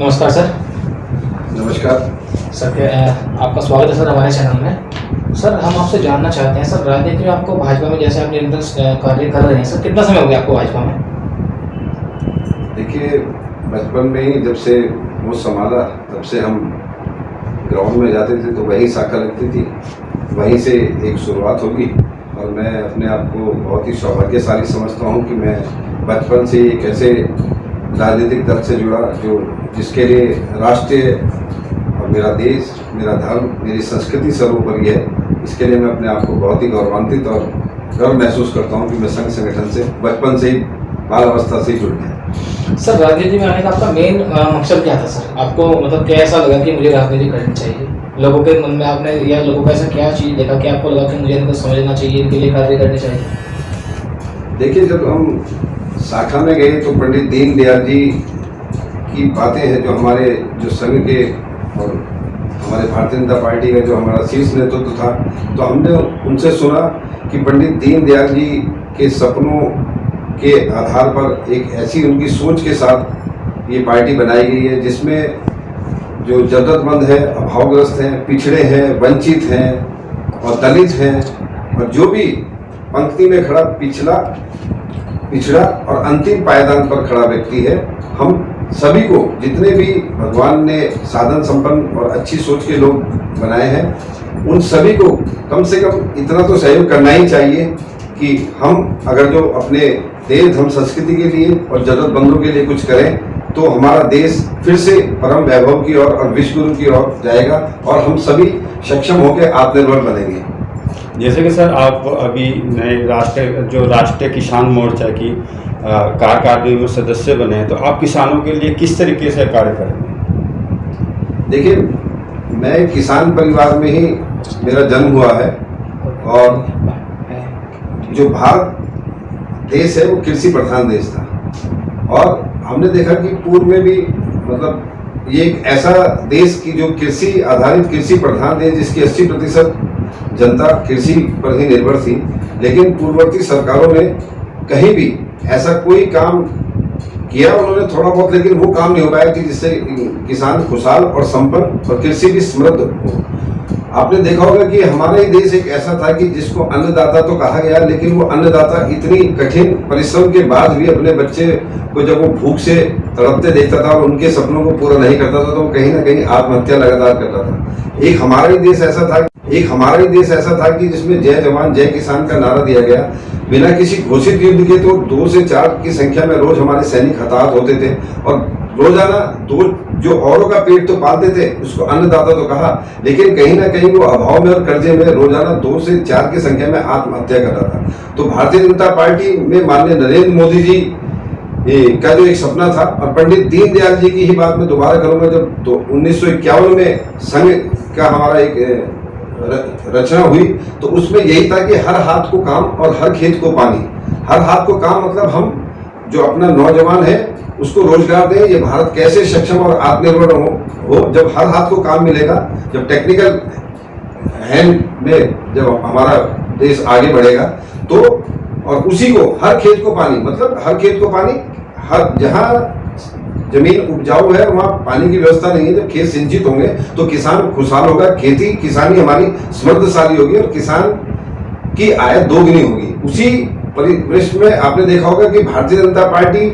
नमस्कार सर। नमस्कार सर, आपका स्वागत है सर हमारे चैनल में। सर, हम आपसे जानना चाहते हैं सर, राजनीति में आपको भाजपा में जैसे आप निरंतर कार्य कर रहे हैं सर, कितना समय हो गया आपको भाजपा में? देखिए, बचपन में ही जब से वो संभाला तब से हम ग्राउंड में जाते थे तो वही शाखा लगती थी, वहीं से एक शुरुआत होगी। और मैं अपने आप को बहुत ही सौभाग्यशाली समझता हूँ कि मैं बचपन से एक ऐसे राजनीतिक दल से जुड़ा जिसके लिए राष्ट्रीय और मेरा देश, मेरा धर्म, मेरी संस्कृति सर्वोपरि है। इसके लिए मैं अपने आप को बहुत ही गौरवान्वित और गर्व महसूस करता हूँ कि मैं संघ संगठन से बचपन से ही, बाल अवस्था से ही जुड़ गया। सर, राजनीति में आने का आपका मेन मकसद क्या था सर? आपको मतलब कैसा लगा कि मुझे राजनीति करनी चाहिए? लोगों के मन में आपने या लोगों का ऐसा क्या चीज़ देखा कि आपको लगा कि मुझे इनको समझना चाहिए, इनके लिए कार्य करने चाहिए? देखिए, जब हम शाखा में गए तो पंडित दीनदयाल जी की बातें हैं, जो संघ के और हमारे भारतीय जनता पार्टी का जो हमारा शीर्ष नेतृत्व था, तो हमने उनसे सुना कि पंडित दीनदयाल जी के सपनों के आधार पर एक ऐसी उनकी सोच के साथ ये पार्टी बनाई गई है जिसमें जो जरूरतमंद है, अभावग्रस्त हैं, पिछड़े हैं, वंचित हैं और दलित हैं और जो भी पंक्ति में खड़ा पिछड़ा और अंतिम पायदान पर खड़ा व्यक्ति है, हम सभी को, जितने भी भगवान ने साधन संपन्न और अच्छी सोच के लोग बनाए हैं, उन सभी को कम से कम इतना तो सहयोग करना ही चाहिए कि हम अगर जो अपने देश, धर्म, संस्कृति के लिए और जरूरतमंदों के लिए कुछ करें तो हमारा देश फिर से परम वैभव की ओर और विश्व गुरु की ओर जाएगा और हम सभी सक्षम होकर आत्मनिर्भर बनेंगे। जैसे कि सर, आप अभी नए राष्ट्रीय किसान मोर्चा की कार्यकारिणी में सदस्य बने हैं, तो आप किसानों के लिए किस तरीके से कार्य करेंगे? देखिए, मैं किसान परिवार में ही मेरा जन्म हुआ है और जो भारत देश है वो कृषि प्रधान देश था और हमने देखा कि पूर्व में भी मतलब ये एक ऐसा देश की जो कृषि आधारित, कृषि प्रधान देश जिसकी 80% जनता कृषि पर ही निर्भर थी, लेकिन पूर्ववर्ती सरकारों ने कहीं भी ऐसा कोई काम किया, उन्होंने थोड़ा बहुत, लेकिन वो काम नहीं हो पाया कि जिससे किसान खुशहाल और संपन्न और कृषि भी समृद्ध हो। आपने देखा होगा कि हमारा ही देश एक ऐसा था कि जिसको अन्नदाता तो कहा गया, लेकिन वो अन्नदाता इतनी कठिन परिश्रम के बाद भी अपने बच्चे को जब वो भूख से तड़पते देखता था और उनके सपनों को पूरा नहीं करता था तो वो कहीं ना कहीं आत्महत्या लगातार करता था। एक हमारा ही देश ऐसा था कि जिसमें जय जवान जय किसान का नारा दिया गया। बिना किसी घोषित युद्ध के तो 2 से 4 की संख्या में रोज हमारे सैनिक हताहत होते थे और रोजाना 2 जो औरों का पेट तो पालते थे, उसको अन्नदाता तो कहा, लेकिन कहीं ना कहीं वो अभाव में और कर्जे में रोजाना 2 से 4 की संख्या में आत्महत्या कर रहा था। तो भारतीय जनता पार्टी में माननीय नरेंद्र मोदी जी का जो एक सपना था, और पंडित दीनदयाल जी की ही बात मैं दोबारा करूंगा, जब 1951 में संघ का हमारा एक रचना हुई तो उसमें यही था कि हर हाथ को काम और हर खेत को पानी। हर हाथ को काम मतलब हम जो अपना नौजवान है उसको रोजगार दें। ये भारत कैसे सक्षम और आत्मनिर्भर हो जब हर हाथ को काम मिलेगा, जब टेक्निकल हैंड में जब हमारा देश आगे बढ़ेगा तो, और उसी को हर खेत को पानी, मतलब हर खेत को पानी, हर जहाँ जमीन उपजाऊ है वहाँ पानी की व्यवस्था नहीं है, जब खेत सिंचित होंगे तो किसान खुशहाल होगा, खेती किसानी हमारी समृद्धशाली होगी और किसान की आय दोगुनी होगी। उसी परिवेश में आपने देखा होगा कि भारतीय जनता पार्टी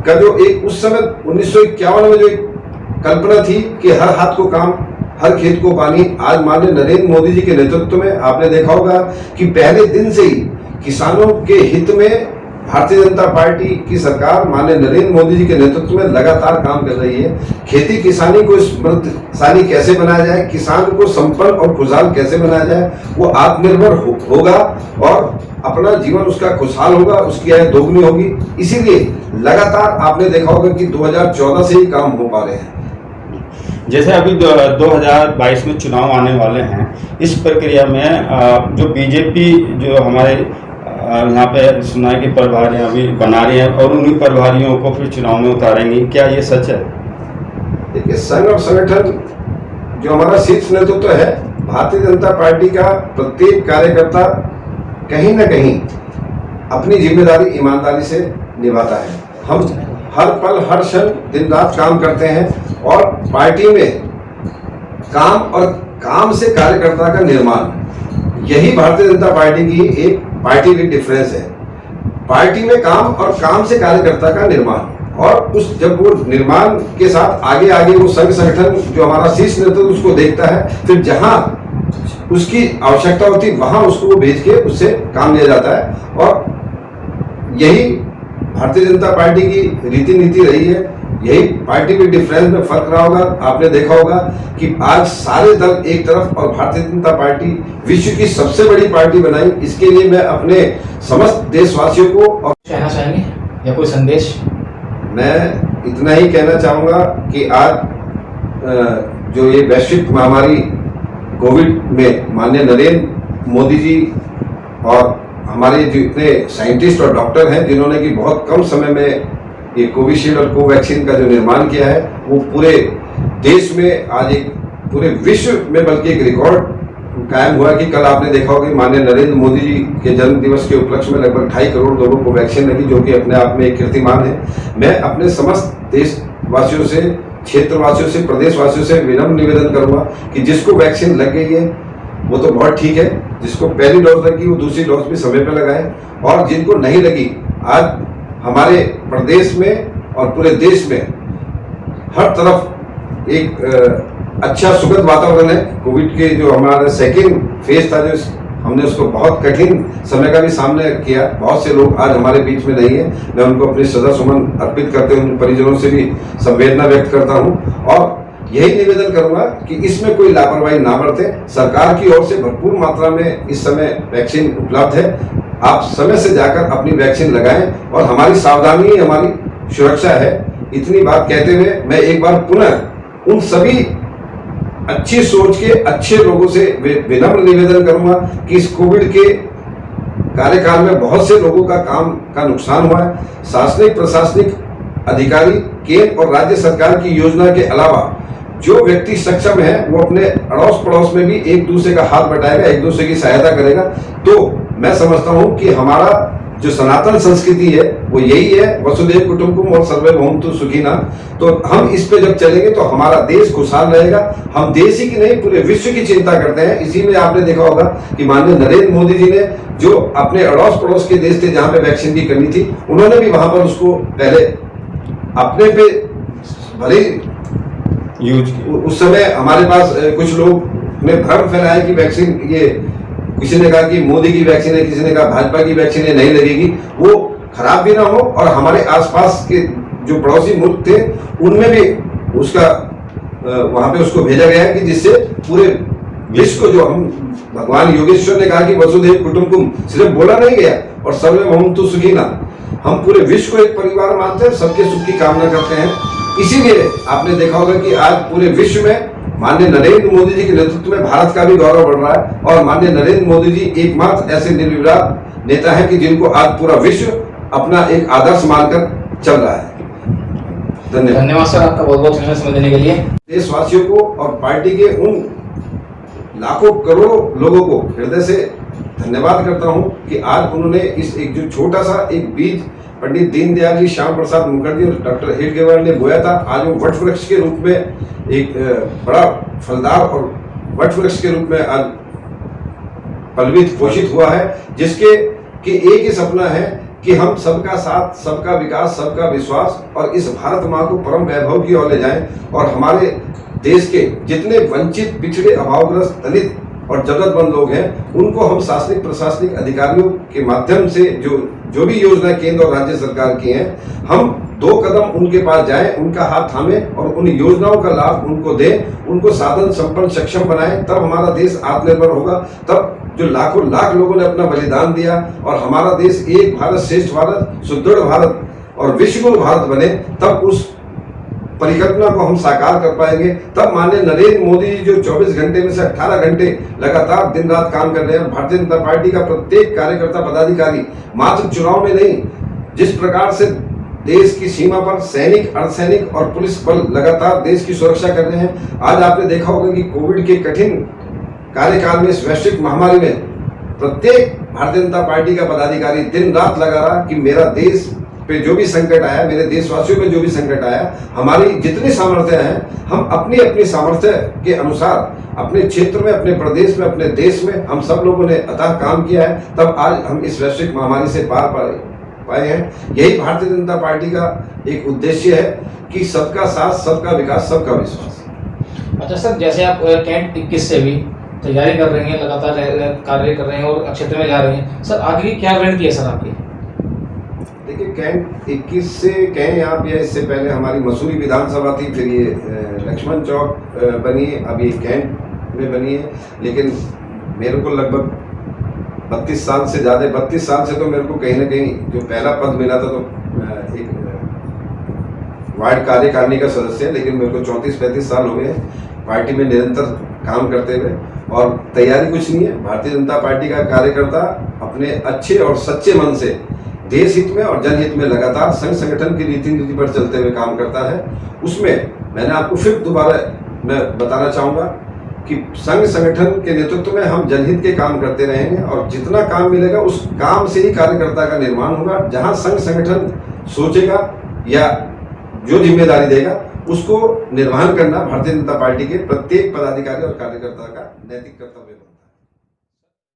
का जो एक उस समय 1951 में जो एक कल्पना थी कि हर हाथ को काम हर खेत को पानी, आज माननीय नरेंद्र मोदी जी के नेतृत्व में आपने देखा होगा कि पहले दिन से ही किसानों के हित में भारतीय जनता पार्टी की सरकार माननीय नरेंद्र मोदी जी के नेतृत्व में लगातार काम कर रही है। खेती किसानी को समृद्धशाली कैसे बनाया जाए, किसान को संपन्न और खुशहाल कैसे बनाया जाए, वो आत्मनिर्भर होगा और अपना जीवन उसका खुशहाल होगा, उसकी आय दोगुनी होगी। इसीलिए लगातार आपने देखा होगा कि 2014 से ही काम हो पा रहे हैं। जैसे अभी 2022 में चुनाव आने वाले हैं, इस प्रक्रिया में जो बीजेपी जो हमारे यहाँ पे सुना है कि प्रभारियाँ भी बना रही हैं और उन्हीं प्रभारियों को फिर चुनाव में उतारेंगी, क्या ये सच है? देखिए, संघ और संगठन जो हमारा शीर्ष नेतृत्व है, भारतीय जनता पार्टी का प्रत्येक कार्यकर्ता कहीं ना कहीं अपनी जिम्मेदारी ईमानदारी से निभाता है। हम हर पल हर क्षण दिन रात काम करते हैं और पार्टी में काम और काम से कार्यकर्ता का निर्माण, यही भारतीय जनता पार्टी की एक पार्टी की डिफरेंस है। पार्टी में काम और काम से कार्यकर्ता का निर्माण, और उस जब वो निर्माण के साथ आगे आगे वो संघ संगठन जो हमारा शीर्ष नेतृत्व उसको देखता है, फिर जहां उसकी आवश्यकता होती वहां उसको वो भेज के उससे काम लिया जाता है। और यही भारतीय जनता पार्टी की रीति नीति रही है, यही पार्टी में डिफरेंस में फर्क रहा होगा। आपने देखा होगा कि आज सारे दल एक तरफ और भारतीय जनता पार्टी विश्व की सबसे बड़ी पार्टी बनाई। इसके लिए मैं अपने समस्त देशवासियों को और कहना चाहेंगे या कोई संदेश? मैं इतना ही कहना चाहूँगा कि आज जो ये वैश्विक महामारी कोविड में माननीय नरेंद्र मोदी जी और हमारे जो इतने साइंटिस्ट और डॉक्टर हैं जिन्होंने कि बहुत कम समय में ये कोविशील्ड और कोवैक्सीन का जो निर्माण किया है, वो पूरे देश में आज एक पूरे विश्व में बल्कि एक रिकॉर्ड कायम हुआ कि कल आपने देखा होगा कि माननीय नरेंद्र मोदी जी के जन्म दिवस के उपलक्ष्य में लगभग 2.5 करोड़ लोगों को वैक्सीन लगी, जो कि अपने आप में एक कीर्तिमान है। मैं अपने समस्त देशवासियों से, क्षेत्रवासियों से, प्रदेशवासियों से विनम्र निवेदन करूंगा कि जिसको वैक्सीन लग गई है वो तो बहुत ठीक है, जिसको पहली डोज लगी वो दूसरी डोज भी समय पर लगाए, और जिनको नहीं लगी, आज हमारे प्रदेश में और पूरे देश में हर तरफ एक अच्छा सुखद वातावरण है। कोविड के जो हमारा सेकेंड फेज था, जो हमने उसको बहुत कठिन समय का भी सामना किया, बहुत से लोग आज हमारे बीच में नहीं है। मैं उनको अपनी श्रद्धा सुमन अर्पित करते हुए उन परिजनों से भी संवेदना व्यक्त करता हूं और यही निवेदन करूंगा कि इसमें कोई लापरवाही ना बरतें। सरकार की ओर से भरपूर मात्रा में इस समय वैक्सीन उपलब्ध है, आप समय से जाकर अपनी वैक्सीन लगाएं और हमारी सावधानी ही हमारी सुरक्षा है। इतनी बात कहते हुए मैं एक बार पुनः उन सभी अच्छी सोच के अच्छे लोगों से विनम्र निवेदन करूंगा कि इस कोविड के कार्यकाल में बहुत से लोगों का काम का नुकसान हुआ है। शासनिक प्रशासनिक अधिकारी केंद्र और राज्य सरकार की योजना के अलावा जो व्यक्ति सक्षम है वो अपने अड़ोस पड़ोस में भी एक दूसरे का हाथ बटाएगा, एक दूसरे की सहायता करेगा। तो मैं समझता हूं कि हमारा जो सनातन संस्कृति है वो यही है, वसुधैव कुटुंबकम और सर्वे भवन्तु सुखिनः। तो हम इस पे जब चलेंगे तो हमारा देश खुशहाल रहेगा। हम देश ही की नहीं पूरे विश्व की चिंता करते हैं। इसी में आपने देखा होगा कि माननीय नरेंद्र मोदी जी ने जो अपने अड़ोस पड़ोस के देश थे जहां पे वैक्सीन की कमी थी, उन्होंने भी वहां पर उसको पहले अपने पे भले यूज उस समय हमारे पास कुछ लोग ने भ्रम फैलाया कि वैक्सीन ये किसी ने कहा कि मोदी की वैक्सीन है, किसी ने कहा भाजपा की वैक्सीन है, नहीं लगेगी। वो खराब भी ना हो और हमारे आसपास के जो पड़ोसी मुल्क थे उनमें भी उसका वहां पे उसको भेजा गया है कि जिससे पूरे विश्व को, जो हम भगवान योगेश्वर ने कहा कि वसुधैव कुटुंबकम सिर्फ बोला नहीं गया और सर्वे भवन्तु सुखिनः, हम पूरे विश्व को एक परिवार मानते हैं, सबके सुख की कामना करते हैं। इसीलिए आपने देखा होगा कि आज पूरे विश्व में माननीय नरेंद्र मोदी जी के नेतृत्व में भारत का भी गौरव बढ़ रहा है और माननीय नरेंद्र मोदी जी एकमात्र ऐसे निर्विवाद नेता हैं कि जिनको आज पूरा विश्व अपना एक आदर्श मानकर चल रहा है। धन्यवाद सर, आपका बहुत बहुत समय देने के लिए। देशवासियों को और पार्टी के उन लाखों करोड़ों लोगों को हृदय से धन्यवाद करता हूं कि आज उन्होंने इस एक जो छोटा सा एक बीज पंडित दीनदयाल जी, श्याम प्रसाद मुखर्जी और डॉक्टर हेडगेवार ने बोया था, आज वो वट वृक्ष के रूप में एक बड़ा फलदार और वट वृक्ष के रूप में आज पल्वित पोषित हुआ है, जिसके कि एक ही सपना है कि हम सबका साथ, सबका विकास, सबका विश्वास और इस भारत माँ को परम वैभव की ओर ले जाएं और हमारे देश के जितने वंचित, पिछड़े, अभावग्रस्त, दलित और जरूरतमंद लोग हैं उनको हम शासनिक प्रशासनिक अधिकारियों के माध्यम से जो भी योजना केंद्र और राज्य सरकार की हैं, हम 2 कदम उनके पास जाएं, उनका हाथ थामें और उन योजनाओं का लाभ उनको दें, उनको साधन संपन्न सक्षम बनाएं। तब हमारा देश आत्मनिर्भर होगा। तब जो लाखों लाख लोगों ने अपना बलिदान दिया और हमारा देश एक भारत श्रेष्ठ भारत, सुदृढ़ भारत और विश्वगुरु भारत बने, तब उस परिकल्पना को हम साकार कर पाएंगे। तब माननीय नरेंद्र मोदी जी जो 24 घंटे में से 18 घंटे लगातार दिन रात काम कर रहे हैं, भारतीय जनता पार्टी का प्रत्येक कार्यकर्ता पदाधिकारी मात्र चुनाव में नहीं, जिस प्रकार से देश की सीमा पर सैनिक, अर्धसैनिक और पुलिस बल लगातार देश की सुरक्षा कर रहे हैं। आज आपने देखा होगा कि कोविड के कठिन कार्यकाल में, इस वैश्विक महामारी में प्रत्येक भारतीय जनता पार्टी का पदाधिकारी दिन रात लगा रहा कि मेरा देश पे जो भी संकट आया, मेरे देशवासियों पे जो भी संकट आया, हमारी जितनी सामर्थ्य है, हम अपनी अपनी सामर्थ्य के अनुसार अपने क्षेत्र में, अपने प्रदेश में, अपने देश में हम सब लोगों ने अथाह काम किया है, तब आज हम इस वैश्विक महामारी से पार पाए हैं। यही भारतीय जनता पार्टी का एक उद्देश्य है कि सबका साथ, सबका विकास, सबका विश्वास। अच्छा सर, जैसे आप कैंट 21 से भी तैयारी कर रहे हैं, लगातार कार्य कर रहे हैं और क्षेत्र में जा रहे हैं, सर आगे की क्या रणनीति है सर आपकी? देखिए, कैंट 21 से कहें आप, या इससे पहले हमारी मसूरी विधानसभा थी, फिर ये लक्ष्मण चौक बनी है, अब ये कैंट में बनी है। लेकिन मेरे को लगभग 32 साल से ज़्यादा, 32 साल से तो मेरे को कहीं ना कहीं जो पहला पद मिला था तो एक वार्ड कार्यकारिणी का सदस्य है, लेकिन मेरे को 34-35 साल हो गए पार्टी में निरंतर काम करते हुए। और तैयारी कुछ नहीं है, भारतीय जनता पार्टी का कार्यकर्ता अपने अच्छे और सच्चे मन से देश हित में और जनहित में लगातार संघ संगठन की रीति नीति पर चलते हुए काम करता है। उसमें मैंने आपको फिर दोबारा मैं बताना चाहूँगा कि संघ संगठन के नेतृत्व में हम जनहित के काम करते रहेंगे, और जितना काम मिलेगा उस काम से ही कार्यकर्ता का निर्माण होगा। जहाँ संघ संगठन सोचेगा या जो जिम्मेदारी देगा, उसको निर्वहन करना भारतीय जनता पार्टी के प्रत्येक पदाधिकारी और कार्यकर्ता का नैतिक कर्तव्य है।